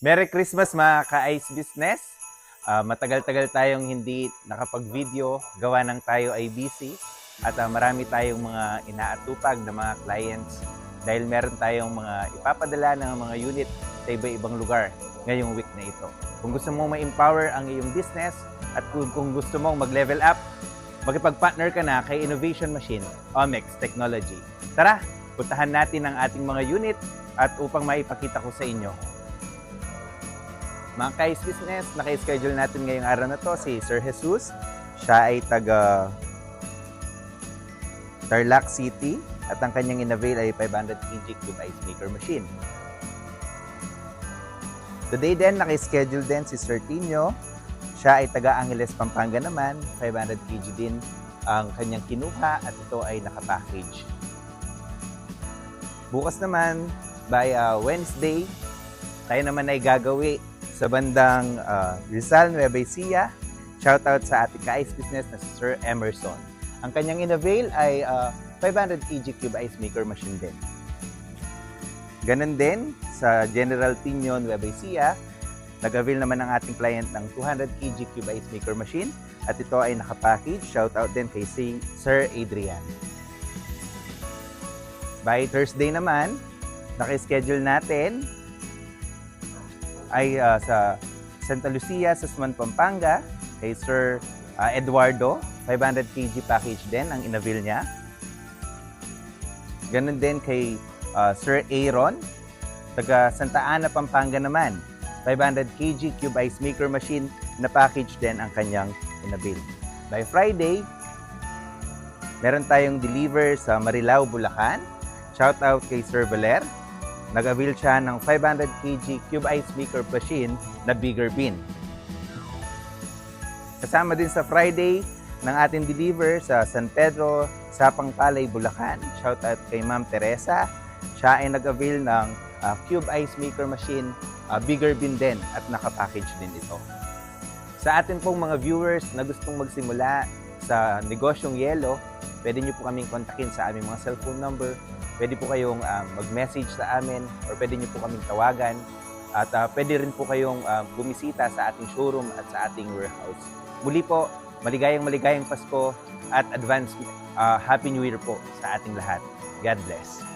Merry Christmas mga ka-Ice Business! Matagal-tagal tayong hindi nakapag-video, gawa ng tayo ay busy at marami tayong mga inaatupag na mga clients dahil meron tayong mga ipapadala ng mga unit sa iba-ibang lugar ngayong week na ito. Kung gusto mong ma-empower ang iyong business at kung gusto mong mag-level up, makipag-partner ka na kay Innovation Machine, Omex Technology. Tara, puntahan natin ang ating mga unit at upang maipakita ko sa inyo. Mga ka-Ice Business, naka-schedule natin ngayong araw na to si Sir Jesus. Siya ay taga Tarlac City at ang kanyang in-avail ay 500 kg cube ice maker machine. Today din, naka-schedule din si Sir Tino. Siya ay taga Angeles, Pampanga naman. 500 kg din ang kanyang kinuha at ito ay naka-package. Bukas naman, by Wednesday, tayo naman ay gagawi sa bandang Rizal, Nueva Ecija. Shoutout sa ating ka-Ice Business na si Sir Emerson. Ang kanyang in-avail ay 500 kg cube ice maker machine din. Ganon din sa General Tino, Nueva Ecija. Nag-avail naman ang ating client ng 200 kg cube ice maker machine at ito ay nakapackage. Shoutout din kay Sir Adrian. By Thursday naman, naka-schedule natin ay sa Santa Lucia, Sasman, Pampanga, kay Sir Eduardo. 500 kg package din ang in-avail niya. Ganun din kay Sir Aaron, taga Santa Ana, Pampanga naman. 500 kg cube ice maker machine na package din ang kanyang in-avail. By Friday, meron tayong deliver sa Marilao, Bulacan. Shout out kay Sir Valer. Nag-avail siya ng 500 kg cube ice maker machine na bigger bin. Kasama din sa Friday ng ating deliver sa San Pedro, Sapang Palay, Bulacan. Shout out kay Ma'am Teresa. Siya ay nag-avail ng cube ice maker machine, bigger bin din at nakapackage din ito. Sa atin pong mga viewers na gustong magsimula sa negosyong yelo, pwede nyo po kaming kontakin sa aming mga cellphone number. Pwede po kayong mag-message sa amin or pwede nyo po kaming tawagan at pwede rin po kayong bumisita sa ating showroom at sa ating warehouse. Muli po, maligayang Pasko at advance Happy New Year po sa ating lahat. God bless.